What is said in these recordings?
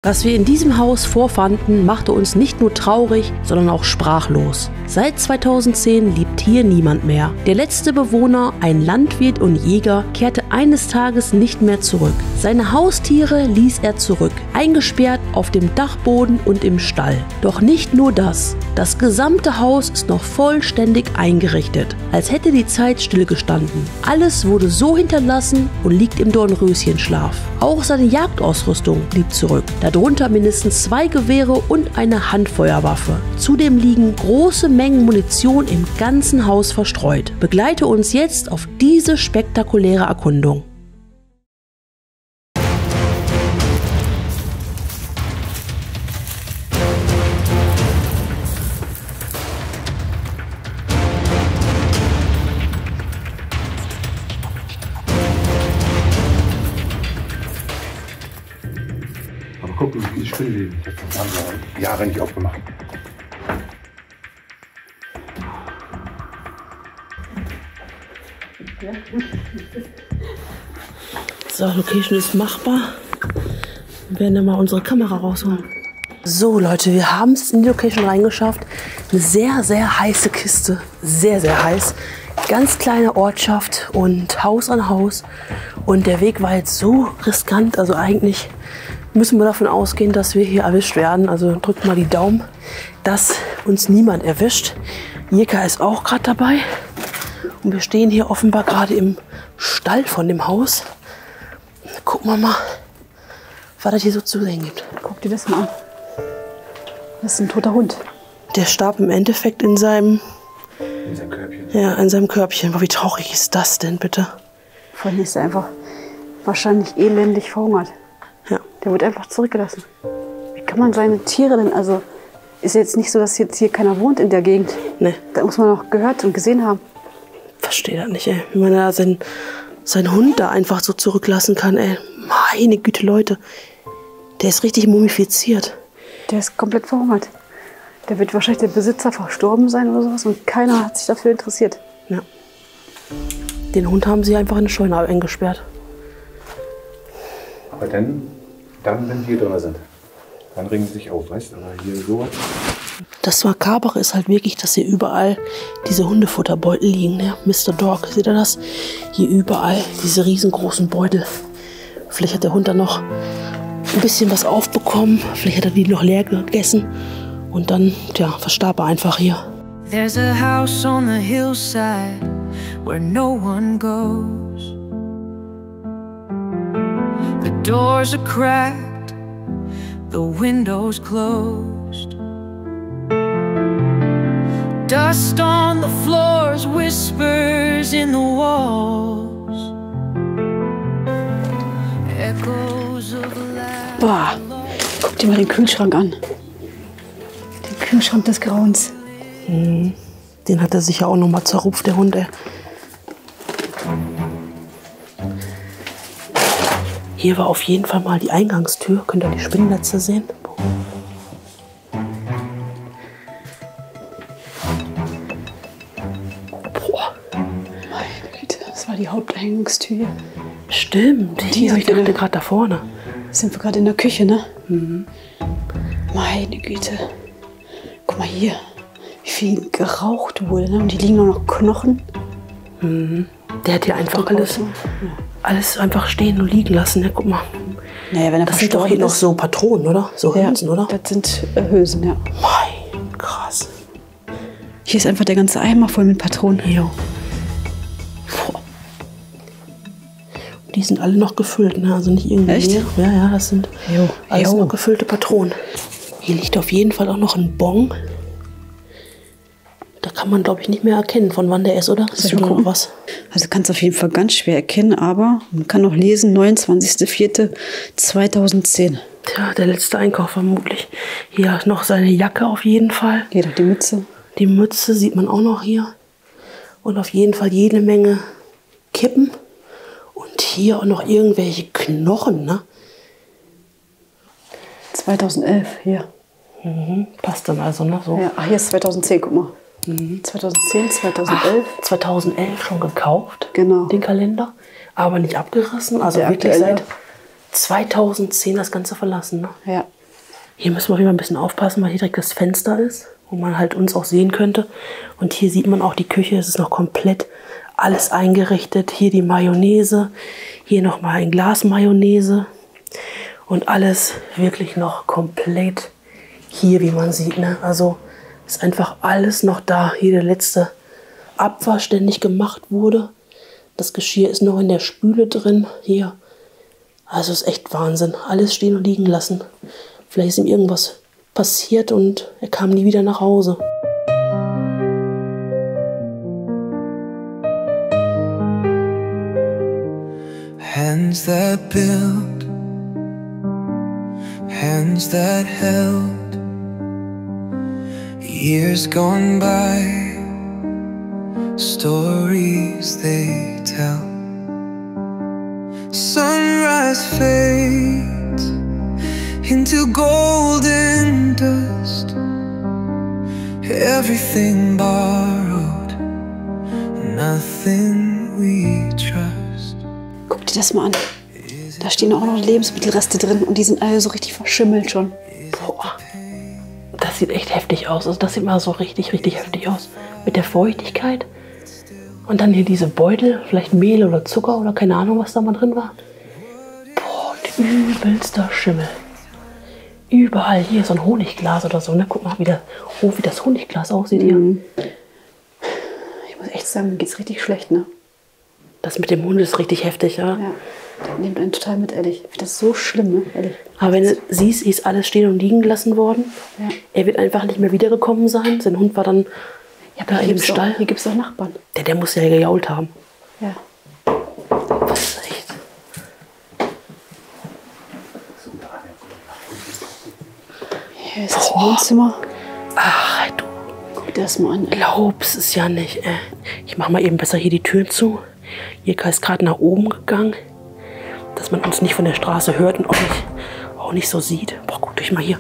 Was wir in diesem Haus vorfanden, machte uns nicht nur traurig, sondern auch sprachlos. Seit 2010 lebt hier niemand mehr. Der letzte Bewohner, ein Landwirt und Jäger, kehrte eines Tages nicht mehr zurück. Seine Haustiere ließ er zurück, eingesperrt auf dem Dachboden und im Stall. Doch nicht nur das. Das gesamte Haus ist noch vollständig eingerichtet, als hätte die Zeit stillgestanden. Alles wurde so hinterlassen und liegt im Dornröschenschlaf. Auch seine Jagdausrüstung blieb zurück. Darunter mindestens 2 Gewehre und eine Handfeuerwaffe. Zudem liegen große Mengen Munition im ganzen Haus verstreut. Begleite uns jetzt auf diese spektakuläre Erkundung. Guck, wie viele Spinnen leben. Das haben wir Jahre nicht aufgemacht. So, Location ist machbar. Wir werden dann mal unsere Kamera rausholen. So Leute, wir haben es in die Location reingeschafft. Eine sehr, sehr heiße Kiste. Sehr, sehr heiß. Ganz kleine Ortschaft und Haus an Haus. Und der Weg war jetzt so riskant. Also eigentlich müssen wir davon ausgehen, dass wir hier erwischt werden. Also drückt mal die Daumen, dass uns niemand erwischt. Jirka ist auch gerade dabei. Und wir stehen hier offenbar gerade im Stall von dem Haus. Gucken wir mal, was es hier so zu sehen gibt. Guck dir das mal an. Das ist ein toter Hund. Der starb im Endeffekt in seinem Körbchen. Ja, in seinem Körbchen. Aber wie traurig ist das denn, bitte? Vor allem ist er einfach wahrscheinlich elendig verhungert. Ja. Der wird einfach zurückgelassen. Wie kann man seine Tiere denn, also ist jetzt nicht so, dass jetzt hier keiner wohnt in der Gegend. Ne. Da muss man noch gehört und gesehen haben. Verstehe das nicht, ey. Wie man da seinen Hund da einfach so zurücklassen kann, ey. Meine Güte, Leute. Der ist richtig mumifiziert. Der ist komplett verhungert. Der wird wahrscheinlich der Besitzer verstorben sein oder sowas und keiner hat sich dafür interessiert. Ja. Den Hund haben sie einfach in eine Scheune eingesperrt. Aber dann, wenn wir drin sind, dann regen sie sich auf, weißt du? Aber hier so. Das Makabere ist halt wirklich, dass hier überall diese Hundefutterbeutel liegen. Ne? Mr. Dog, seht ihr das? Hier überall diese riesengroßen Beutel. Vielleicht hat der Hund da noch ein bisschen was aufbekommen. Vielleicht hat er die noch leer gegessen. Und dann, tja, verstarb er einfach hier. There's a house on the hillside where no one goes. The doors are cracked, the windows closed. Dust on the floors, whispers in the walls. Echoes of laughter. Boah, guck dir mal den Kühlschrank an. Den Kühlschrank des Grauens. Den hat er sicher auch noch mal zerrupft, der Hund, ey. Hier war auf jeden Fall mal die Eingangstür. Könnt ihr die Spinnennetze sehen? Boah. Meine Güte, das war die Haupteingangstür. Stimmt, hier, ich dachte gerade da vorne. Sind wir gerade in der Küche, ne? Meine Güte. Guck mal hier, wie viel geraucht wurde, ne? Und die liegen auch noch Knochen. Der hat hier einfach alles einfach stehen und liegen lassen. Ne? Guck mal. Naja, wenn er Das sind doch hier noch so Patronen, oder? So Hülsen, ja, oder? Das sind Hülsen, ja. Mein, krass. Hier ist einfach der ganze Eimer voll mit Patronen. Jo. Boah. Die sind alle noch gefüllt, ne? Also nicht irgendwie. Echt? Ja, ja, das sind alles Jo. noch gefüllte Patronen. Hier liegt auf jeden Fall auch noch ein Bon. Da kann man, glaube ich, nicht mehr erkennen, von wann der ist, oder? Ist schon noch was? Also kannst du auf jeden Fall ganz schwer erkennen, aber man kann noch lesen, 29.04.2010. Tja, der letzte Einkauf vermutlich. Hier noch seine Jacke auf jeden Fall. Hier doch die Mütze. Die Mütze sieht man auch noch hier. Und auf jeden Fall jede Menge Kippen. Und hier auch noch irgendwelche Knochen, ne? 2011, hier. Passt dann also, ne? So. Ja, ach, hier ist 2010, guck mal. 2010, 2011. 2011 schon gekauft, Genau. den Kalender. Aber nicht abgerissen. Also Der wirklich aktuelle. 2010 das Ganze verlassen, ne? Ja. Hier müssen wir wieder ein bisschen aufpassen, weil hier direkt das Fenster ist, wo man halt uns auch sehen könnte. Und hier sieht man auch die Küche, es ist noch komplett alles eingerichtet. Hier die Mayonnaise, hier nochmal ein Glas Mayonnaise. Und alles wirklich noch komplett hier, wie man sieht, ne? Also ist einfach alles noch da. Hier der letzte Abwasch ständig gemacht wurde. Das Geschirr ist noch in der Spüle drin. Hier. Also ist echt Wahnsinn. Alles stehen und liegen lassen. Vielleicht ist ihm irgendwas passiert und er kam nie wieder nach Hause. Hands that build, hands that held, years gone by, stories they tell. Sunrise fades into golden dust, everything borrowed, nothing we trust. Guck dir das mal an. Da stehen auch noch Lebensmittelreste drin und die sind alle so richtig verschimmelt schon. Boah, das sieht echt heftig aus. Also das sieht mal so richtig, richtig heftig aus. Mit der Feuchtigkeit. Und dann hier diese Beutel, vielleicht Mehl oder Zucker oder keine Ahnung, was da mal drin war. Boah, übelster Schimmel. Überall hier so ein Honigglas oder so. Ne? Guck mal, wie das Honigglas aussieht hier. Ich muss echt sagen, mir geht's richtig schlecht, ne? Das mit dem Hund ist richtig heftig, ja? Ja. Der nimmt einen total mit, ehrlich. Ich finde das so schlimm, ne? Ehrlich. Aber wenn du siehst, hier ist alles stehen und liegen gelassen worden. Ja. Er wird einfach nicht mehr wiedergekommen sein. Sein Hund war dann da in dem Stall. Hier gibt es auch Nachbarn. Der muss ja gejault haben. Ja. Das ist echt. Hier ist das Wohnzimmer. Ach, du Guck dir das mal an. glaubst es ja nicht. Ich mach mal eben besser hier die Türen zu. Jirka ist gerade nach oben gegangen, dass man uns nicht von der Straße hört und auch nicht so sieht. Boah, guckt euch mal hier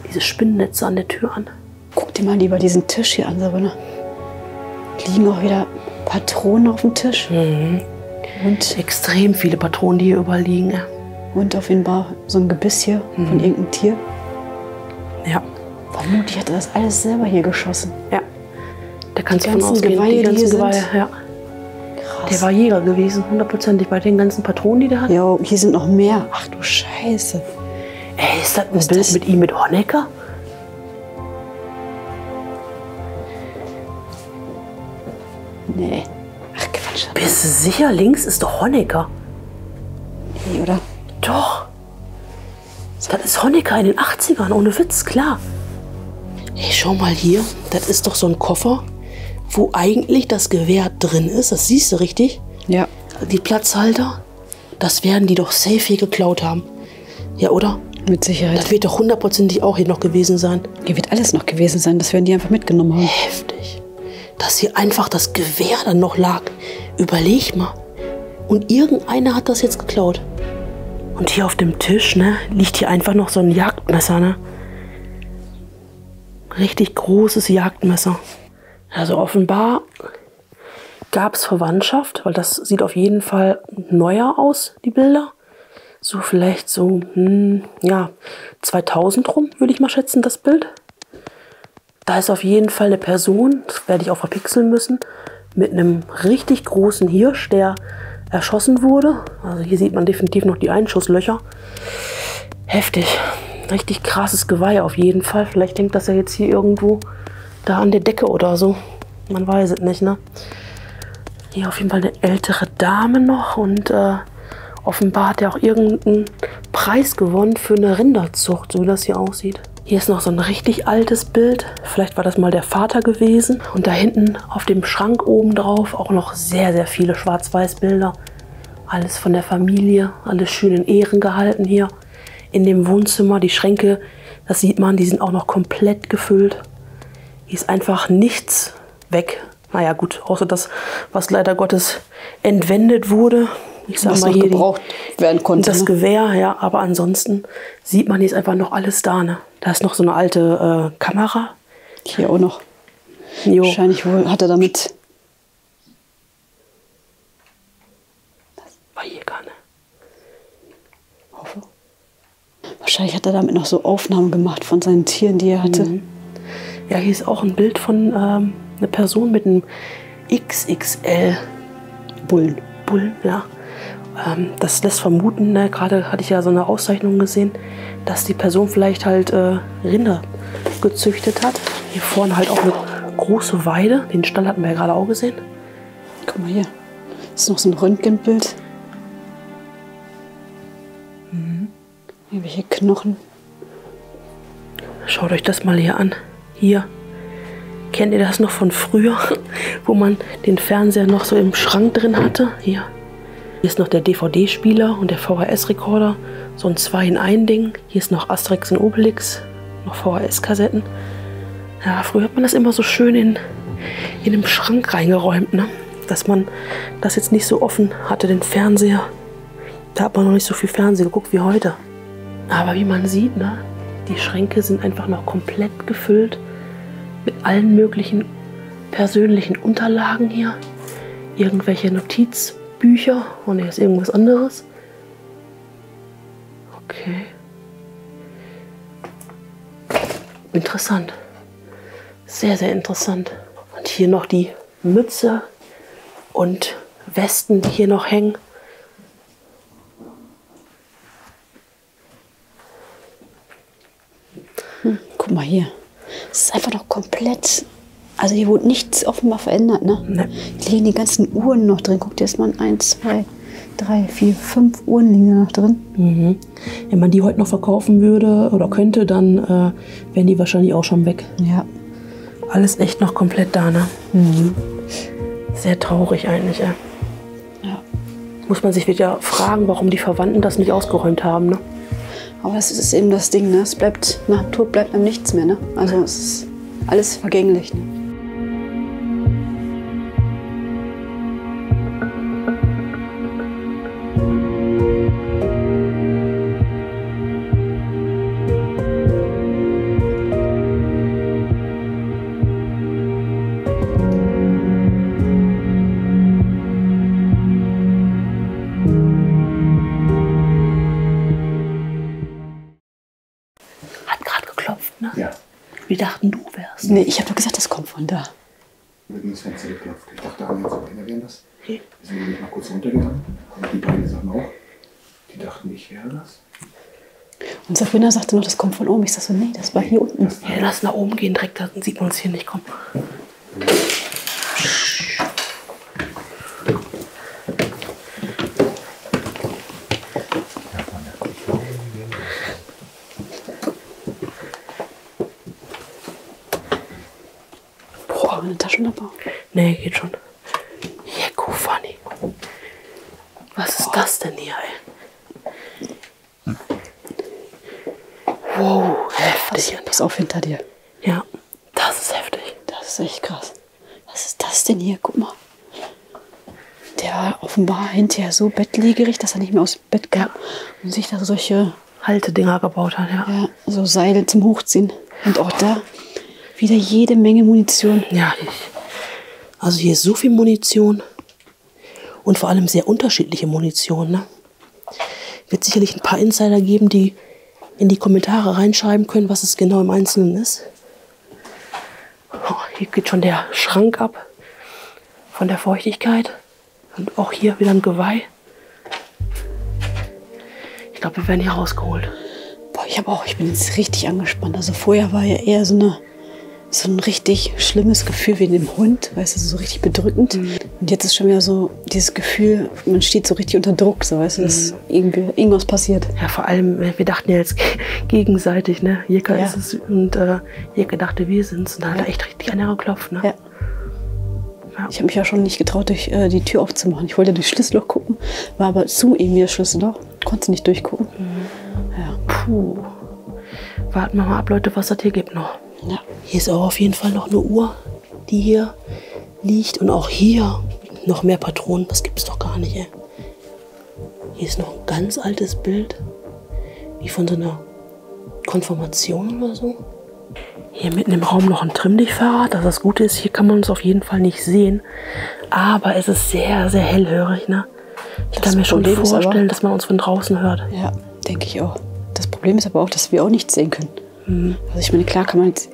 diese Spinnennetze an der Tür an. Guck dir mal lieber diesen Tisch hier an, Sabrina. Liegen auch wieder Patronen auf dem Tisch. Und Extrem viele Patronen, die hier überall liegen. Und auf jeden Fall so ein Gebiss hier von irgendeinem Tier. Ja, Vermutlich hat er das alles selber hier geschossen. ja. Da kannst du Die von ganzen ausgehen. Geweihe, Die die ganzen hier sind. Geweihe, ja. Krass. Der war Jäger gewesen, hundertprozentig, bei den ganzen Patronen, die der hat. Ja, hier sind noch mehr. Ach du Scheiße. Ey, ist das ein ist Bild das? mit ihm mit Honecker? Nee. Ach Quatsch. Bist du sicher? Links ist doch Honecker. Nee, oder? Doch. Das ist Honecker in den 80ern, ohne Witz, klar. Ey, schau mal hier. Das ist doch so ein Koffer, wo eigentlich das Gewehr drin ist. Das siehst du richtig? Ja. Die Platzhalter. Das werden die doch safe hier geklaut haben. Ja, oder? Mit Sicherheit. Das wird doch hundertprozentig auch hier noch gewesen sein. Hier wird alles noch gewesen sein. Das werden die einfach mitgenommen haben. Heftig. Dass hier einfach das Gewehr dann noch lag. Überleg mal. Und irgendeiner hat das jetzt geklaut. Und hier auf dem Tisch, ne, liegt hier einfach noch so ein Jagdmesser, ne? Richtig großes Jagdmesser. Also offenbar gab es Verwandtschaft, weil das sieht auf jeden Fall neuer aus, die Bilder. So vielleicht so, ja, 2000 rum, würde ich mal schätzen, das Bild. Da ist auf jeden Fall eine Person, das werde ich auch verpixeln müssen, mit einem richtig großen Hirsch, der erschossen wurde. Also hier sieht man definitiv noch die Einschusslöcher. Heftig. Richtig krasses Geweih auf jeden Fall. Vielleicht hängt das ja jetzt hier irgendwo da an der Decke oder so. Man weiß es nicht, ne? Hier auf jeden Fall eine ältere Dame noch und offenbar hat er auch irgendeinen Preis gewonnen für eine Rinderzucht, so wie das hier aussieht. Hier ist noch so ein richtig altes Bild. Vielleicht war das mal der Vater gewesen. Und da hinten auf dem Schrank oben drauf auch noch sehr, sehr viele Schwarz-Weiß-Bilder. Alles von der Familie, alles schön in Ehren gehalten hier. In dem Wohnzimmer, die Schränke, das sieht man, die sind auch noch komplett gefüllt. Hier ist einfach nichts weg. Naja gut, außer das, was leider Gottes entwendet wurde. Ich sag Was mal noch hier gebraucht werden konnte. das Ne? Gewehr, ja, aber ansonsten sieht man, hier ist einfach noch alles da, ne? Da ist noch so eine alte Kamera. Hier auch noch. Jo. Wahrscheinlich wohl hat er damit. War hier gar nicht. Hoffe. Wahrscheinlich hat er damit noch so Aufnahmen gemacht von seinen Tieren, die er hatte. Mhm. Ja, hier ist auch ein Bild von einer Person mit einem XXL Bullen. ja. Das lässt vermuten, ne, gerade hatte ich ja so eine Auszeichnung gesehen, dass die Person vielleicht halt Rinder gezüchtet hat. Hier vorne halt auch eine große Weide. Den Stall hatten wir ja gerade auch gesehen. Guck mal hier. Das ist noch so ein Röntgenbild. Irgendwelche Knochen. Schaut euch das mal hier an. Hier. Kennt ihr das noch von früher, wo man den Fernseher noch so im Schrank drin hatte? Hier. Hier ist noch der DVD-Spieler und der VHS-Rekorder. So ein 2-in-1-Ding. Hier ist noch Asterix und Obelix. Noch VHS-Kassetten. Ja, früher hat man das immer so schön in den Schrank reingeräumt, ne? Dass man das jetzt nicht so offen hatte, den Fernseher. Da hat man noch nicht so viel Fernsehen geguckt wie heute. Aber wie man sieht, ne, die Schränke sind einfach noch komplett gefüllt mit allen möglichen persönlichen Unterlagen hier. Irgendwelche Notizbücher. Oh ne, ist irgendwas anderes. Okay. Interessant. Sehr, sehr interessant. Und hier noch die Mütze und Westen, die hier noch hängen. Guck mal hier. Es ist einfach noch komplett. Also hier wurde nichts offenbar verändert, ne? Ne. Hier liegen die ganzen Uhren noch drin. Guck dir das mal an. 1, 2, 3, 4, 5 Uhren liegen da noch drin. Mhm. Wenn man die heute noch verkaufen würde oder könnte, dann wären die wahrscheinlich auch schon weg. Ja. Alles echt noch komplett da, ne? Sehr traurig eigentlich, ey. Ja. Muss man sich wieder fragen, warum die Verwandten das nicht ausgeräumt haben, ne? Aber das ist eben das Ding, ne? Es bleibt, nach dem Tod bleibt einem nichts mehr, ne? Also es ist alles vergänglich, ne? Hat gerade geklopft, ne? Ja. Wir dachten, du wärst. Nee, ich habe doch gesagt, das kommt von da. Mit ins Fenster geklopft. Ich dachte, Anja und Sabrina wären das. Okay. Wir sind nämlich mal kurz runtergegangen. Und die beiden Sachen auch. Die dachten, ich wäre das. Und Sabrina sagte noch, das kommt von oben. Ich sag so, nee, das war hier unten. Ja, lass nach oben gehen, direkt, dann sieht man uns hier nicht kommen. Boah, eine Taschenlampe. Nee, geht schon. Jeko funny. Was ist das denn hier, ey? Wow, heftig. Pass auf hinter dir. Ja, das ist heftig. Das ist echt krass. Was ist das denn hier? Guck mal. Der war offenbar hinterher so bettlägerig, dass er nicht mehr aus dem Bett kam und sich da solche Haltedinger gebaut hat, ja. so Seile zum Hochziehen. Und auch da wieder jede Menge Munition. Ja, also hier ist so viel Munition und vor allem sehr unterschiedliche Munition, ne? Wird sicherlich ein paar Insider geben, die in die Kommentare reinschreiben können, was es genau im Einzelnen ist. Oh, hier geht schon der Schrank ab von der Feuchtigkeit. Und auch hier wieder ein Geweih. Ich glaube, wir werden hier rausgeholt. Boah, ich bin jetzt richtig angespannt. Also vorher war ja eher so ein richtig schlimmes Gefühl wie in dem Hund, weißt du, so richtig bedrückend. Und jetzt ist schon wieder so dieses Gefühl, man steht so richtig unter Druck, so, weißt du, dass irgendwas passiert. Ja, vor allem, wir dachten ja jetzt gegenseitig, ne? Jeka Ja. ist es und Jeka dachte, wir sind's. Und da hat er echt richtig einer geklopft, ne? Ja. Ich habe mich ja schon nicht getraut, durch die Tür aufzumachen. Ich wollte durchs Schlüsselloch gucken, war aber zu irgendwie das Schlüsselloch. Konnte nicht durchgucken. Ja. Puh. Warten wir mal ab, Leute, was das hier gibt noch. Ja. Hier ist auch auf jeden Fall noch eine Uhr, die hier liegt. Und auch hier noch mehr Patronen. Das gibt's doch gar nicht, ey. Hier ist noch ein ganz altes Bild. Wie von so einer Konfirmation oder so. Hier mitten im Raum noch ein Trimmlichtfahrrad. Also das Gute ist, hier kann man uns auf jeden Fall nicht sehen. Aber es ist sehr, sehr hellhörig, ne? Ich kann mir schon Problem ist vorstellen, aber, dass man uns von draußen hört. Ja, Denke ich auch. Das Problem ist aber auch, dass wir auch nichts sehen können. Also ich meine, klar kann man jetzt...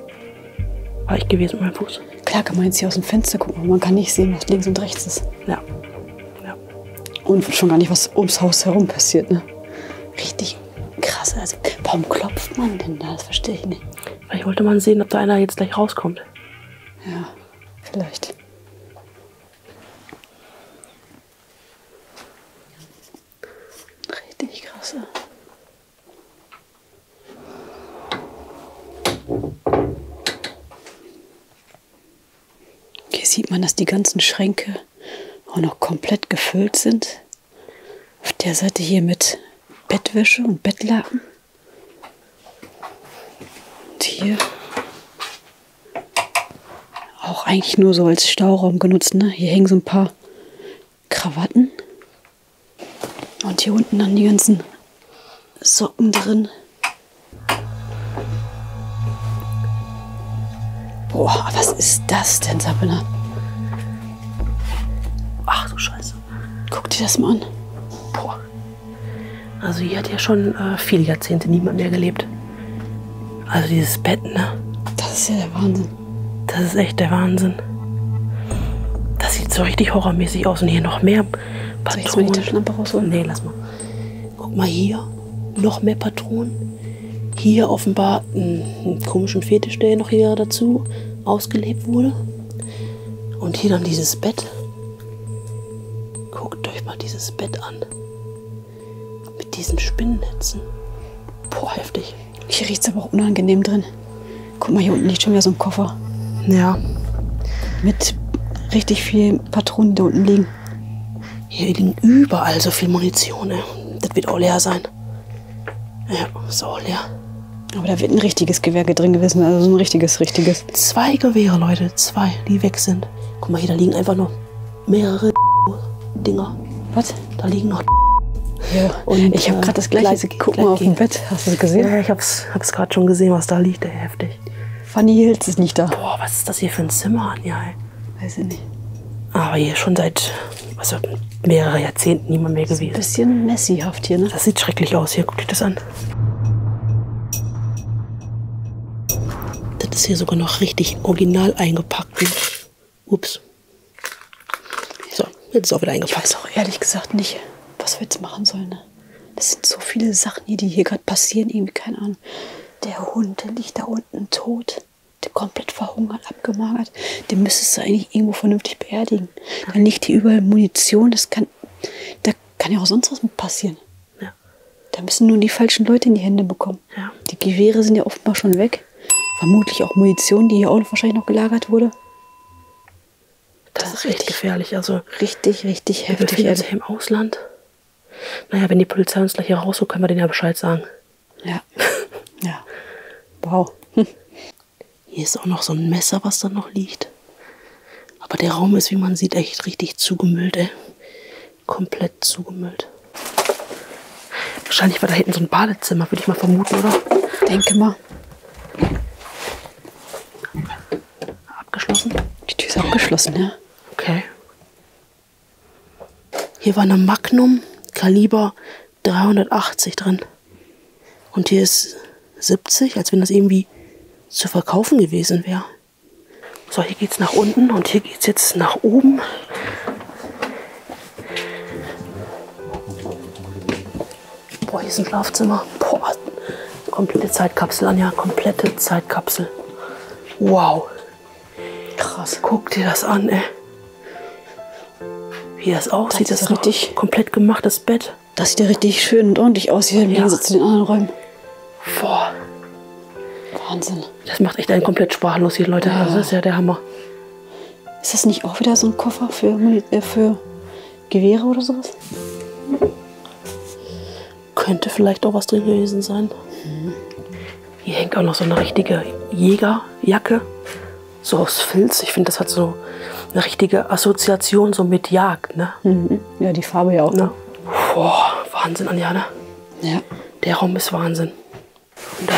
War ich gewesen mit meinem Fuß? Klar kann man jetzt hier aus dem Fenster gucken, aber man kann nicht sehen, was links und rechts ist. Ja. Ja. Und schon gar nicht, was ums Haus herum passiert, ne? Richtig krass. Also, warum klopft man denn da? Das verstehe ich nicht. Vielleicht wollte man sehen, ob da einer jetzt gleich rauskommt. Ja, vielleicht. Richtig krass. Hier sieht man, dass die ganzen Schränke auch noch komplett gefüllt sind. Auf der Seite hier mit Bettwäsche und Bettlaken. Und hier auch eigentlich nur so als Stauraum genutzt, ne? Hier hängen so ein paar Krawatten. Und hier unten dann die ganzen Socken drin. Boah, was ist das denn, Sabina? Ach du Scheiße. Guck dir das mal an. Boah. Also hier hat ja schon viele Jahrzehnte niemand mehr gelebt. Also dieses Bett, ne? Das ist ja der Wahnsinn. Das ist echt der Wahnsinn. Das sieht so richtig horrormäßig aus. Und hier noch mehr Soll ich jetzt mal die Patronen. Taschenlampe rausholen? Nee, lass mal. Guck mal hier. Noch mehr Patronen. Hier offenbar einen komischen Fetisch, der noch hier dazu ausgelebt wurde. Und hier dann dieses Bett. Guckt euch mal dieses Bett an. Mit diesen Spinnennetzen. Boah, heftig. Hier riecht es aber auch unangenehm drin. Guck mal, hier unten liegt schon wieder so ein Koffer. Ja. Mit richtig vielen Patronen, die da unten liegen. Hier liegen überall so viel Munition. Ey. Das wird auch leer sein. Ja, ist auch leer. Aber da wird ein richtiges Gewehr drin gewesen. Also so ein richtiges. 2 Gewehre, Leute. 2, die weg sind. Guck mal, hier, da liegen einfach noch mehrere Dinger. Was? Da liegen noch. Ja. Und, Ich habe gerade das Gleiche. Guck mal auf dem Bett. Hast du es gesehen? Ja, ich hab's gerade schon gesehen, was da liegt. Ey, heftig. Fanny Hills ist nicht da. Boah, was ist das hier für ein Zimmer, Anja? Ey. Weiß ich nicht. Aber hier schon seit mehreren Jahrzehnten niemand mehr Ein gewesen. bisschen messihaft hier, ne? Das sieht schrecklich aus. Hier, guck dir das an. Das ist hier sogar noch richtig original eingepackt. Ups. So, jetzt ist auch wieder Ich eingepackt. weiß auch ehrlich gesagt nicht, was wir jetzt machen sollen, ne? Das sind so viele Sachen hier gerade passieren. Irgendwie, keine Ahnung. Der Hund, der liegt da unten tot. Der komplett verhungert, abgemagert. Den müsstest du eigentlich irgendwo vernünftig beerdigen. Dann liegt hier überall Munition. Da kann ja auch sonst was mit passieren. Ja. Da müssen nur die falschen Leute in die Hände bekommen. Ja. Die Gewehre sind ja offenbar schon weg. Vermutlich auch Munition, die hier auch wahrscheinlich noch gelagert wurde. Das ist echt gefährlich. Also, Richtig wir heftig. befinden uns hier im Ausland. Naja, wenn die Polizei uns gleich hier rausholt, können wir denen ja Bescheid sagen. Ja. Ja. Wow. Hier ist auch noch so ein Messer, was da noch liegt. Aber der Raum ist, wie man sieht, echt richtig zugemüllt, ey. Komplett zugemüllt. Wahrscheinlich war da hinten so ein Badezimmer, würde ich mal vermuten, oder? Denke mal. Abgeschlossen. Die Tür ist abgeschlossen, ja. Okay. Hier war eine Magnum Kaliber 380 drin. Und hier ist 70, als wenn das irgendwie zu verkaufen gewesen wäre. So, hier geht's nach unten und hier geht's jetzt nach oben. Boah, hier ist ein Schlafzimmer. Boah, komplette Zeitkapsel, Anja, komplette Zeitkapsel. Wow. Krass. Guck dir das an, ey. Wie das aussieht, Das das ist ist richtig- richtig komplett gemachtes Bett. Das sieht ja richtig schön und ordentlich aus hier im Ja. Gegensatz zu den anderen Räumen. Boah, Wahnsinn. das macht echt einen komplett sprachlos hier, Leute. Ja. Das ist ja der Hammer. Ist das nicht auch wieder so ein Koffer für Gewehre oder sowas? Könnte vielleicht auch was drin gewesen sein. Hier hängt auch noch so eine richtige Jägerjacke. So aus Filz. Ich finde, das hat so eine richtige Assoziation so mit Jagd, ne? Mhm. Ja, die Farbe ja auch. Ne? Boah, Wahnsinn, Anja, ne? Ja. Der Raum ist Wahnsinn. Und da,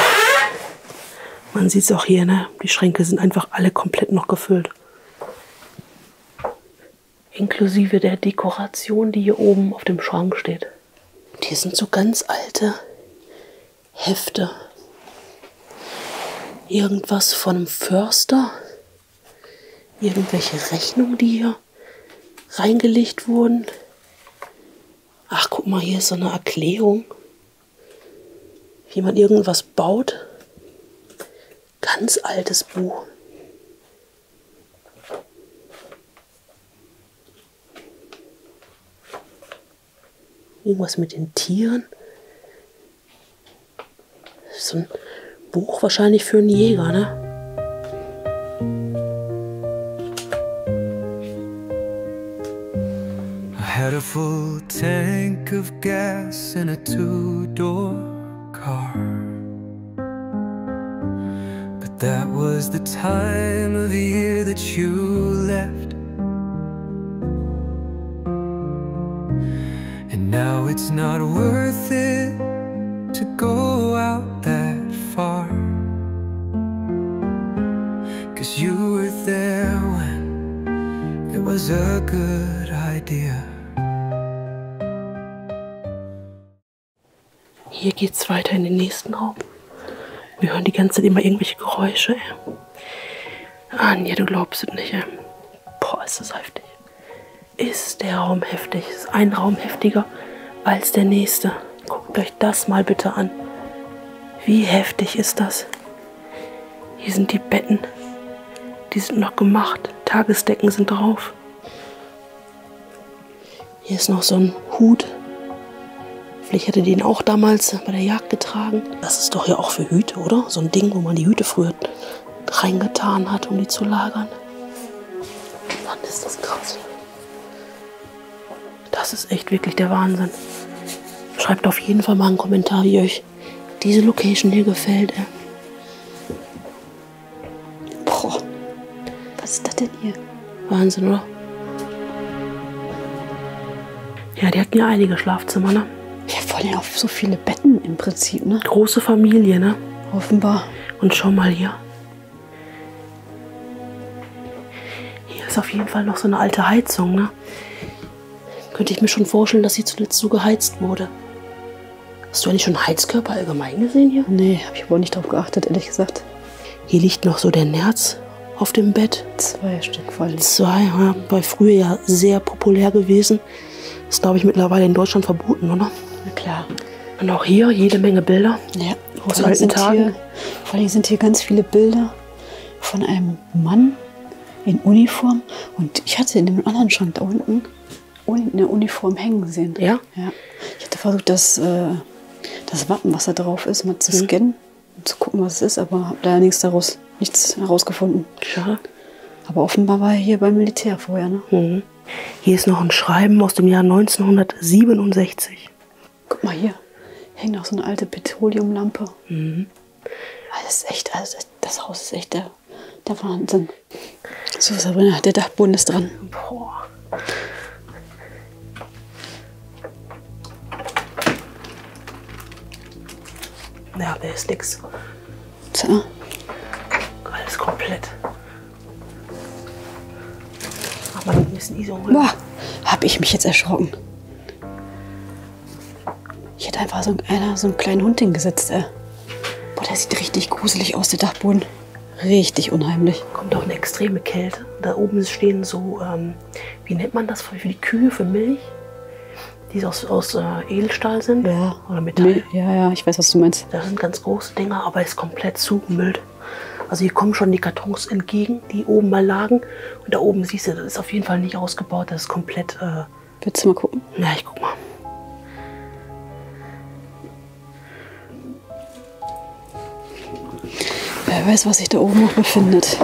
man sieht es auch hier, ne? Die Schränke sind einfach alle komplett noch gefüllt. Inklusive der Dekoration, die hier oben auf dem Schrank steht. Und hier sind so ganz alte Hefte. Irgendwas von einem Förster. Irgendwelche Rechnungen, die hier reingelegt wurden. Ach, guck mal, hier ist so eine Erklärung, wie man irgendwas baut. Ganz altes Buch. Irgendwas mit den Tieren. So ein Buch wahrscheinlich für einen Jäger, ne? I had a full tank of gas in a two-door car. But that was the time of year that you left. And now it's not worth it to go out that far. 'Cause you were there when it was a good idea. Hier geht's weiter in den nächsten Raum. Wir hören die ganze Zeit immer irgendwelche Geräusche. Ey. Anja, du glaubst es nicht. Ey. Boah, ist das heftig. Ist der Raum heftig. Ist ein Raum heftiger als der nächste. Guckt euch das mal bitte an. Wie heftig ist das? Hier sind die Betten. Die sind noch gemacht. Tagesdecken sind drauf. Hier ist noch so ein Hut. Vielleicht hätte den auch damals bei der Jagd getragen. Das ist doch ja auch für Hüte, oder? So ein Ding, wo man die Hüte früher reingetan hat, um die zu lagern. Mann, ist das krass. Das ist echt wirklich der Wahnsinn. Schreibt auf jeden Fall mal einen Kommentar, wie euch diese Location hier gefällt. Boah, was ist das denn hier? Wahnsinn, oder? Ja, die hatten ja einige Schlafzimmer, ne? Ja, vor allem auch so viele Betten im Prinzip, ne? Große Familie, ne? Offenbar. Und schau mal hier. Hier ist auf jeden Fall noch so eine alte Heizung, ne? Könnte ich mir schon vorstellen, dass sie zuletzt so geheizt wurde. Hast du eigentlich schon Heizkörper allgemein gesehen hier? Nee, habe ich aber auch nicht drauf geachtet, ehrlich gesagt. Hier liegt noch so der Nerz auf dem Bett. 2 Stück vor allem. 2, ja, war früher ja sehr populär gewesen. Ist, glaube ich, mittlerweile in Deutschland verboten, oder? Na klar. Und auch hier jede Menge Bilder. Ja, aus alten Tagen. Vor allem sind hier ganz viele Bilder von einem Mann in Uniform. Und ich hatte in dem anderen Schrank da unten eine Uniform hängen sehen. Ja? Ja. Ich hatte versucht, das Wappen, was da drauf ist, mal zu scannen und zu gucken, was es ist, aber habe da nichts herausgefunden. Schade. Aber offenbar war er hier beim Militär vorher, ne? Mhm. Hier ist noch ein Schreiben aus dem Jahr 1967. Guck mal hier, hängt noch so eine alte Petroleumlampe. Mhm. Das ist echt, das Haus ist echt der Wahnsinn. So, Sabrina, der Dachboden ist dran. Boah. Ja, da ist nix. So. Alles komplett. Aber ein bisschen ISO. Boah, hab ich mich jetzt erschrocken. Ich hätte einfach so einen kleinen Hund hingesetzt, ey. Boah, der sieht richtig gruselig aus, der Dachboden. Richtig unheimlich. Kommt auch eine extreme Kälte. Da oben stehen so, wie nennt man das für die Kühe, für Milch? Die aus Edelstahl sind. Ja. Oder Metall. Ja, ich weiß, was du meinst. Das sind ganz große Dinger, aber ist komplett zugemüllt. Also hier kommen schon die Kartons entgegen, die oben mal lagen. Und da oben siehst du, das ist auf jeden Fall nicht ausgebaut. Das ist komplett... Willst du mal gucken? Ja, ich guck mal. Wer weiß, was sich da oben noch befindet.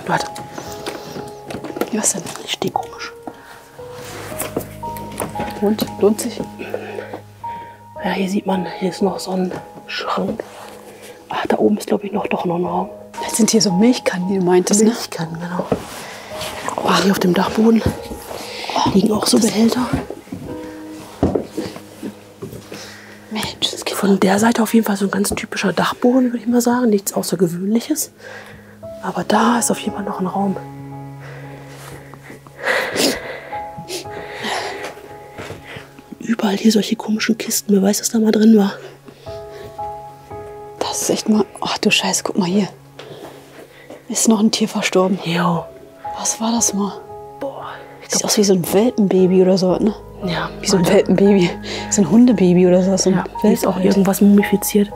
Warte, Was denn? ich stehe komisch. Und? Lohnt sich? Ja, hier sieht man, hier ist noch so ein Schrank. Ach, da oben ist, glaube ich, doch noch ein Raum. Das sind hier so Milchkannen, die du meintest, ne? Milchkannen, genau. Oh, hier auf dem Dachboden liegen auch so Behälter. Mensch, das geht Von der Seite auf jeden Fall so ein ganz typischer Dachboden, würde ich mal sagen. Nichts Außergewöhnliches. Aber da ist auf jeden Fall noch ein Raum. überall hier solche komischen Kisten. Wer weiß, was da mal drin war. Das ist echt mal... Ach du Scheiße, guck mal hier. Ist noch ein Tier verstorben. Jo. Was war das mal? Boah. Sieht aus wie so ein Welpenbaby oder so, ne? Ja. Wie so ein Welpenbaby. So ein Hundebaby oder so. So ein Hier ist auch irgendwas mumifiziert.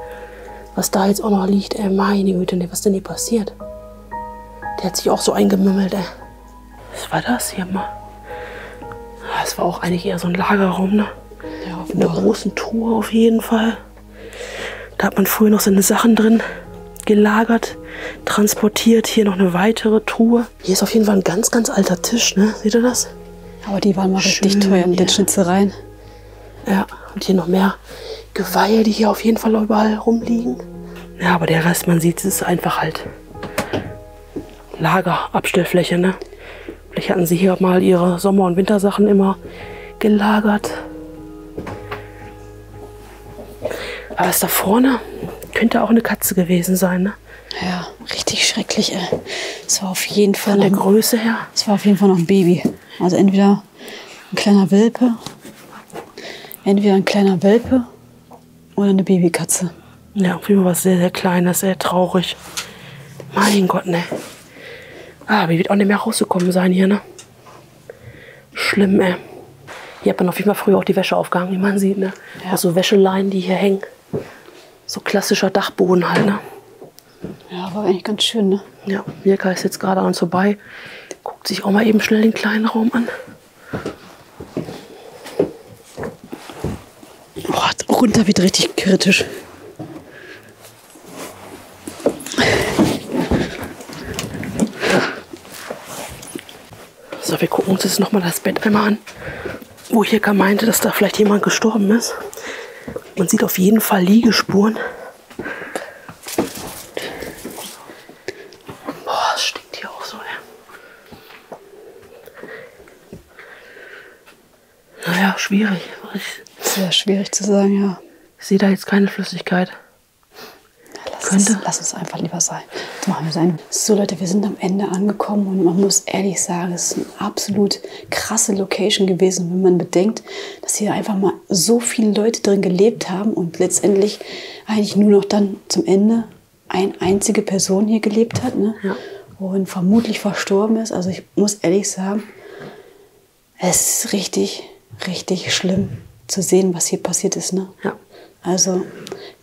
Was da jetzt auch noch liegt, ey, meine Güte, ne, was denn hier passiert? Der hat sich auch so eingemümmelt, ey. Was war das hier mal? Das war auch eigentlich eher so ein Lagerraum, ne? Ja, In einer großen Truhe auf jeden Fall. Da hat man früher noch seine Sachen drin gelagert, transportiert. Hier noch eine weitere Truhe. Hier ist auf jeden Fall ein ganz, ganz alter Tisch, ne? Seht ihr das? aber die waren mal richtig Schön, teuer mit den ja. Schnitzereien. Ja, und hier noch mehr Geweihe, die hier auf jeden Fall überall rumliegen. Ja, aber der Rest, man sieht, es ist einfach halt Lagerabstellfläche, ne? Vielleicht hatten sie hier mal ihre Sommer- und Wintersachen immer gelagert. Aber das da vorne könnte auch eine Katze gewesen sein, ne? Ja, richtig schrecklich, ey. Es war auf jeden Fall Von der noch, Größe her. es war auf jeden Fall noch ein Baby. Also entweder ein kleiner Welpe oder eine Babykatze. Ja, auf jeden Fall was sehr, sehr Kleines, sehr traurig. Mein Gott, ne? Ah, aber die wird auch nicht mehr rausgekommen sein hier, ne? Schlimm, ey. Hier hat man auf jeden Fall früher auch die Wäsche aufgehangen, wie man sieht, ne? Ja. Auch so Wäscheleinen, die hier hängen. So klassischer Dachboden halt, ne? Ja, war eigentlich ganz schön, ne? Ja, Mirka ist jetzt gerade an uns vorbei. Guckt sich auch mal eben schnell den kleinen Raum an. Boah, runter wird richtig kritisch. So, wir gucken uns jetzt nochmal das Bett einmal an, wo Hirka meinte, dass da vielleicht jemand gestorben ist. Man sieht auf jeden Fall Liegespuren. Boah, es stinkt hier auch so, ey. Naja, schwierig. Sehr schwierig zu sagen, ja. Ich sehe da jetzt keine Flüssigkeit. Lass uns einfach lieber sein. Das machen wir sein. So Leute, wir sind am Ende angekommen und man muss ehrlich sagen, es ist eine absolut krasse Location gewesen, wenn man bedenkt, dass hier einfach mal so viele Leute drin gelebt haben und letztendlich eigentlich nur noch dann zum Ende eine einzige Person hier gelebt hat, ne? Ja. Und vermutlich verstorben ist. Also ich muss ehrlich sagen, es ist richtig, richtig schlimm zu sehen, was hier passiert ist, ne? Ja. Also im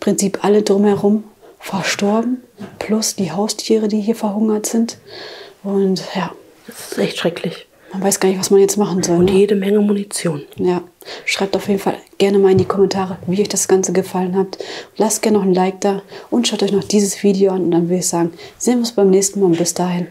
Prinzip alle drumherum verstorben, plus die Haustiere, die hier verhungert sind. Und ja, Das ist echt schrecklich. man weiß gar nicht, was man jetzt machen soll. Und Ne? jede Menge Munition. Ja, schreibt auf jeden Fall gerne mal in die Kommentare, wie euch das Ganze gefallen hat. Lasst gerne noch ein Like da und schaut euch noch dieses Video an. Und dann würde ich sagen, sehen wir uns beim nächsten Mal. Und bis dahin,